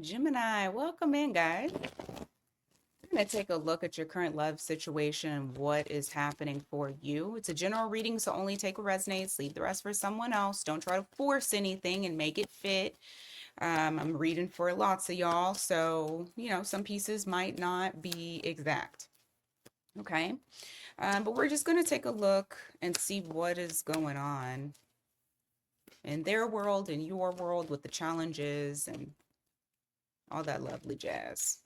Gemini, welcome in, guys. I'm going to take a look at your current love situation and what is happening for you. It's a general reading, so only take what resonates, leave the rest for someone else. Don't try to force anything and make it fit. I'm reading for lots of y'all, so, some pieces might not be exact. Okay. But we're just going to take a look and see what is going on in their world, in your world, with the challenges and all that lovely jazz.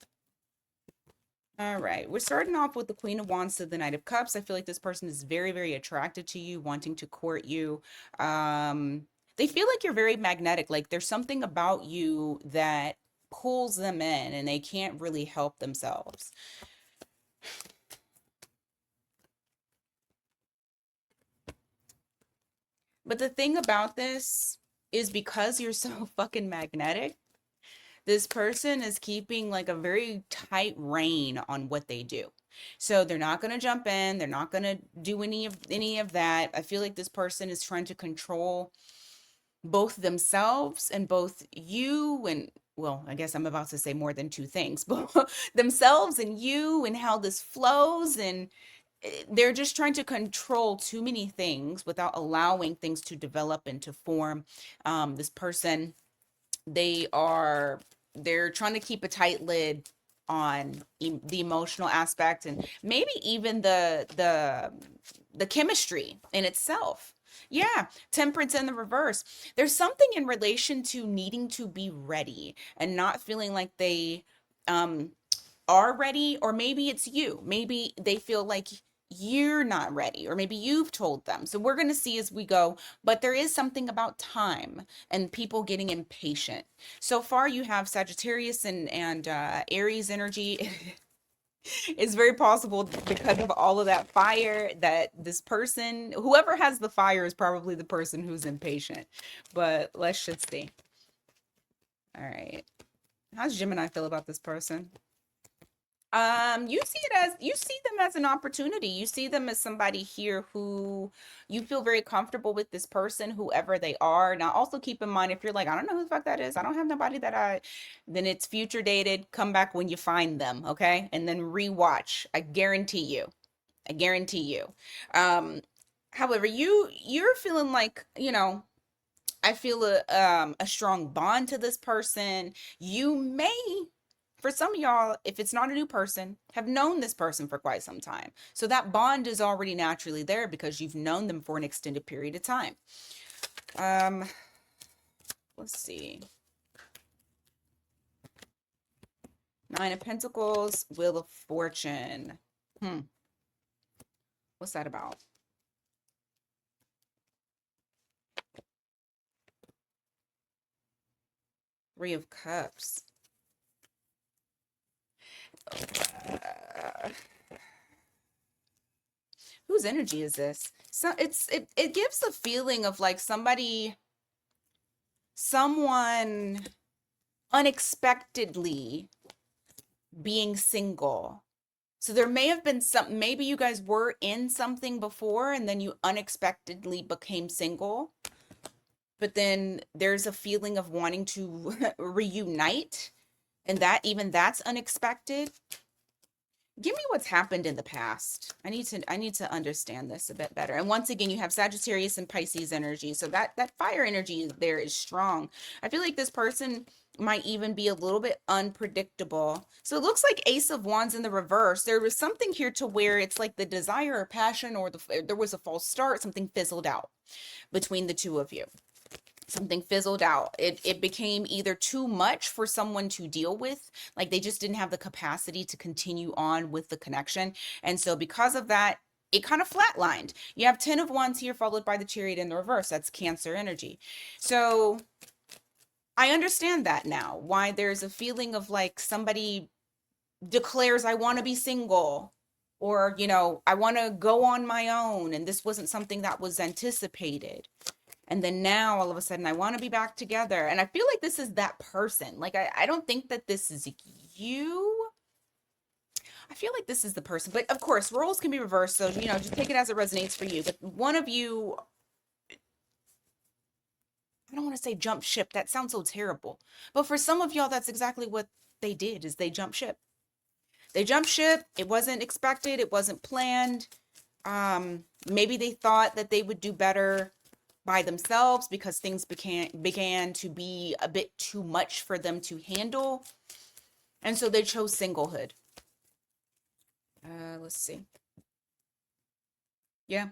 All right, we're starting off with the Queen of Wands to the Knight of Cups. I feel like this person is very, very attracted to you, wanting to court you. They feel like you're very magnetic. Like there's something about you that pulls them in and they can't really help themselves. But the thing about this is because you're so fucking magnetic, this person is keeping like a very tight rein on what they do. So they're not going to jump in, they're not going to do any of that. I feel like this person is trying to control both themselves and both you and, well, I guess I'm about to say more than two things, but themselves and you and how this flows, and they're just trying to control too many things without allowing things to develop and to form. This person, they are they're trying to keep a tight lid on the emotional aspect and maybe even the chemistry in itself. Yeah, temperance in the reverse. There's something in relation to needing to be ready and not feeling like they um are ready, or maybe it's you. Maybe they feel like you're not ready, or maybe you've told them. So we're going to see as we go, but there is something about time and people getting impatient. So far, you have Sagittarius and Aries energy. It's very possible because of all of that fire that this person, whoever has the fire, is probably the person who's impatient. But let's just see. All right. How's Gemini feel about this person? You see them as an opportunity. You see them as somebody here who you feel very comfortable with this person, whoever they are. Now, also keep in mind, if you're like, I don't know who the fuck that is, I don't have nobody then it's future dated. Come back when you find them, okay? And then rewatch. I guarantee you. I guarantee you. Um, However, you're feeling like, I feel a strong bond to this person. You may, for some of y'all, if it's not a new person, have known this person for quite some time. So that bond is already naturally there because you've known them for an extended period of time. Um, let's see. Nine of Pentacles, Wheel of Fortune. What's that about? Three of Cups. Uh, whose energy is this? So it gives a feeling of like someone unexpectedly being single. So there may have been maybe you guys were in something before and then you unexpectedly became single. But then there's a feeling of wanting to reunite, and that's unexpected. Give me what's happened in the past. I need to understand this a bit better. And once again, you have Sagittarius and Pisces energy. So that fire energy there is strong. I feel like this person might even be a little bit unpredictable. So it looks like Ace of Wands in the reverse. There was something here to where it's like the desire or passion, or there was a false start, something fizzled out between the two of you. Something fizzled out. It became either too much for someone to deal with, like they just didn't have the capacity to continue on with the connection. And so because of that, it kind of flatlined. You have 10 of Wands here followed by the Chariot in the reverse. That's Cancer energy. So I understand that now, why there's a feeling of like somebody declares, I want to be single, or, I want to go on my own. And this wasn't something that was anticipated. And then now all of a sudden I want to be back together. And I feel like this is that person. Like, I don't think that this is you. I feel like this is the person. But of course, roles can be reversed. So, just take it as it resonates for you. But one of you, I don't want to say jump ship. That sounds so terrible. But for some of y'all, that's exactly what they did is they jumped ship. They jumped ship. It wasn't expected. It wasn't planned. Maybe they thought that they would do better by themselves because things began to be a bit too much for them to handle. And so they chose singlehood. Let's see. Yeah.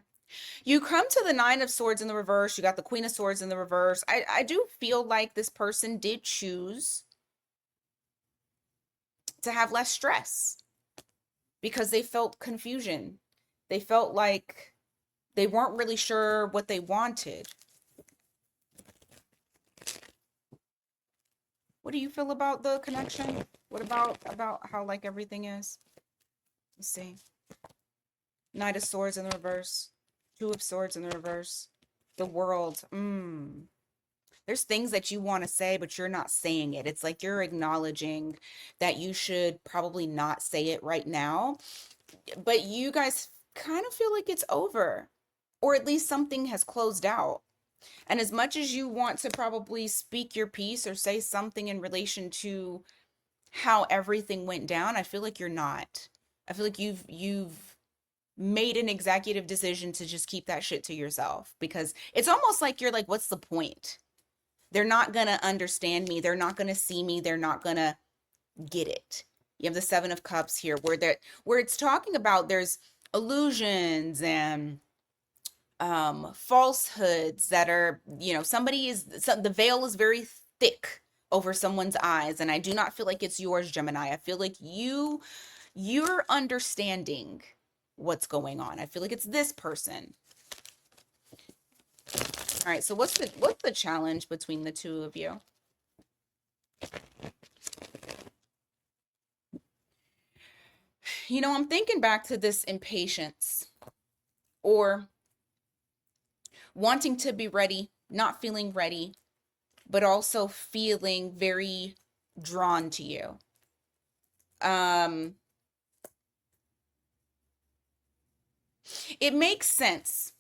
You come to the Nine of Swords in the reverse. You got the Queen of Swords in the reverse. I do feel like this person did choose to have less stress because they felt confusion. They felt like they weren't really sure what they wanted. What do you feel about the connection? What about how like everything is? Let's see. Knight of Swords in the reverse. Two of Swords in the reverse. The World. There's things that you want to say, but you're not saying it. It's like you're acknowledging that you should probably not say it right now. But you guys kind of feel like it's over, or at least something has closed out. And as much as you want to probably speak your piece or say something in relation to how everything went down, I feel like you're not. I feel like you've made an executive decision to just keep that shit to yourself because it's almost like you're like, what's the point? They're not going to understand me. They're not going to see me. They're not going to get it. You have the Seven of Cups here where it's talking about there's illusions and falsehoods that are, the veil is very thick over someone's eyes. And I do not feel like it's yours, Gemini. I feel like you're understanding what's going on. I feel like it's this person. All right, so what's the challenge between the two of you? I'm thinking back to this impatience or wanting to be ready, not feeling ready, but also feeling very drawn to you. It makes sense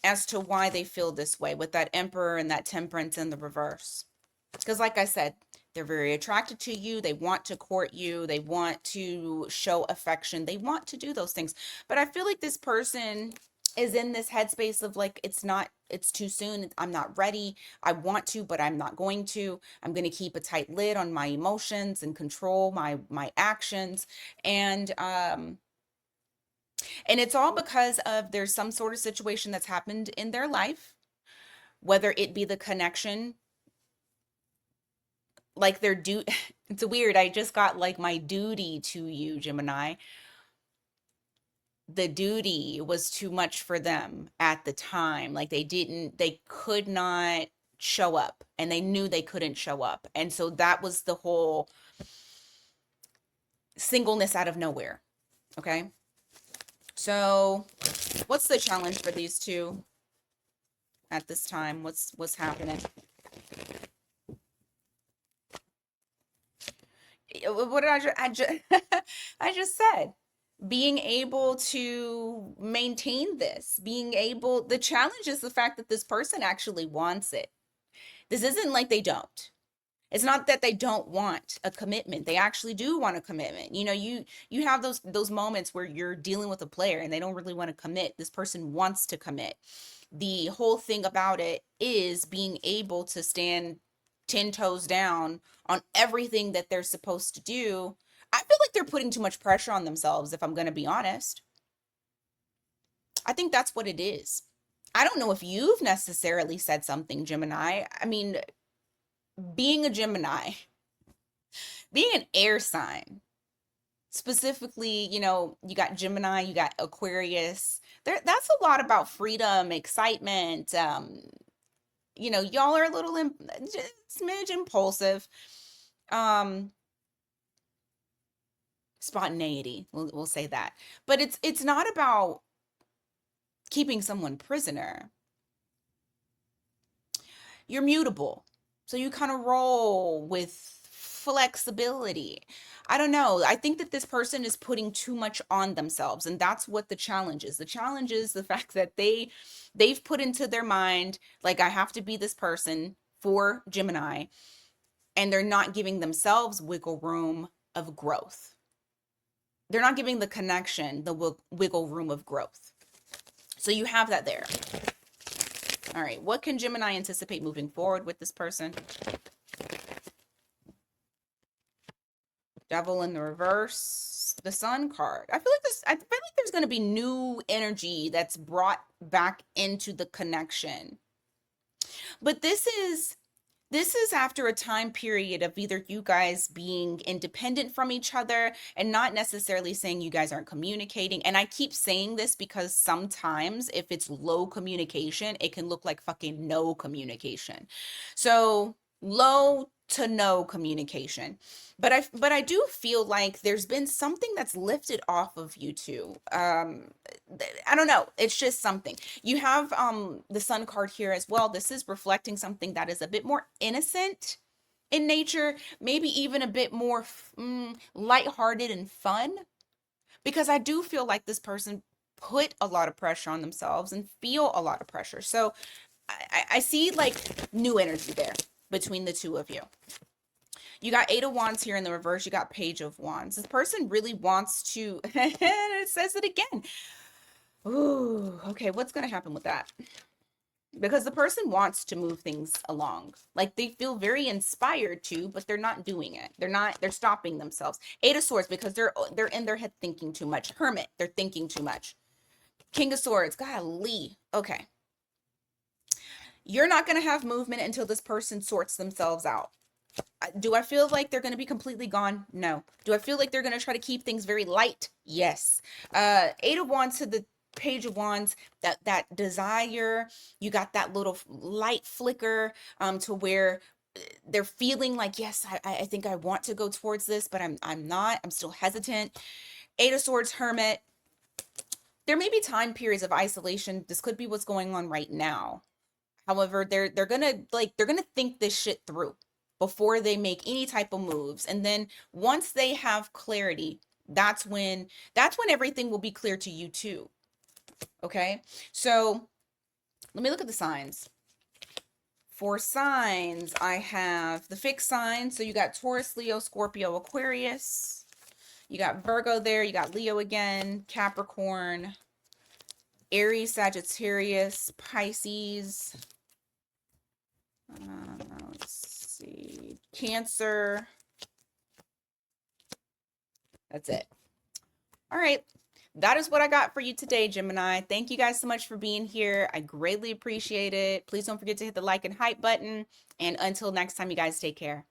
as to why they feel this way with that Emperor and that Temperance in the reverse. Because like I said, they're very attracted to you. They want to court you. They want to show affection. They want to do those things. But I feel like this person is in this headspace of like, it's too soon. I'm not ready. I want to, but I'm not going to. I'm going to keep a tight lid on my emotions and control my actions. And it's all because of there's some sort of situation that's happened in their life, whether it be the connection, like their it's weird. I just got like my duty to you, Gemini. The duty was too much for them at the time. Like they could not show up and they knew they couldn't show up. And so that was the whole singleness out of nowhere. Okay. So what's the challenge for these two at this time? What's happening? What did I just said? Being able to maintain this, the challenge is the fact that this person actually wants it. This isn't like they don't. It's not that they don't want a commitment. They actually do want a commitment. You have those moments where you're dealing with a player and they don't really want to commit. This person wants to commit. The whole thing about it is being able to stand 10 toes down on everything that they're supposed to do. I feel like they're putting too much pressure on themselves, if I'm going to be honest. I think that's what it is. I don't know if you've necessarily said something, Gemini. I mean, being a Gemini, being an air sign, specifically, you got Gemini, you got Aquarius. That's a lot about freedom, excitement. Y'all are a little smidge impulsive. Spontaneity, we'll say that. But it's not about keeping someone prisoner. You're mutable. So you kind of roll with flexibility. I don't know. I think that this person is putting too much on themselves, and that's what the challenge is. The challenge is the fact that they've put into their mind, like, I have to be this person for Gemini, and they're not giving themselves wiggle room of growth. They're not giving the connection the wiggle room of growth. So you have that there. All right, what can Gemini anticipate moving forward with this person? Devil in the reverse, the Sun card. I feel like there's going to be new energy that's brought back into the connection. But this is after a time period of either you guys being independent from each other, and not necessarily saying you guys aren't communicating. And I keep saying this because sometimes if it's low communication, it can look like fucking no communication. So low to no communication. But I do feel like there's been something that's lifted off of you two. I don't know. It's just something. You have the Sun card here as well. This is reflecting something that is a bit more innocent in nature, maybe even a bit more lighthearted and fun, because I do feel like this person put a lot of pressure on themselves and feel a lot of pressure. So I see like new energy there between the two of you. You got Eight of Wands here in the reverse. You got Page of Wands. This person really wants to, and it says it again. Ooh, okay, what's going to happen with that? Because the person wants to move things along. Like they feel very inspired to, but they're not doing it. They're stopping themselves. Eight of Swords, because they're in their head thinking too much. Hermit, they're thinking too much. King of Swords, golly. Okay. You're not going to have movement until this person sorts themselves out. Do I feel like they're going to be completely gone? No. Do I feel like they're going to try to keep things very light? Yes. Eight of Wands to the Page of Wands, that desire, you got that little light flicker to where they're feeling like, yes, I think I want to go towards this, but I'm not. I'm still hesitant. Eight of Swords, Hermit. There may be time periods of isolation. This could be what's going on right now. However, they're gonna think this shit through before they make any type of moves. And then once they have clarity, that's when everything will be clear to you too. Okay? So let me look at the signs. For signs, I have the fixed signs. So you got Taurus, Leo, Scorpio, Aquarius. You got Virgo there. You got Leo again, Capricorn, Aries, Sagittarius, Pisces. Let's see. Cancer. That's it. All right. That is what I got for you today, Gemini. Thank you guys so much for being here. I greatly appreciate it. Please don't forget to hit the like and hype button. And until next time, you guys take care.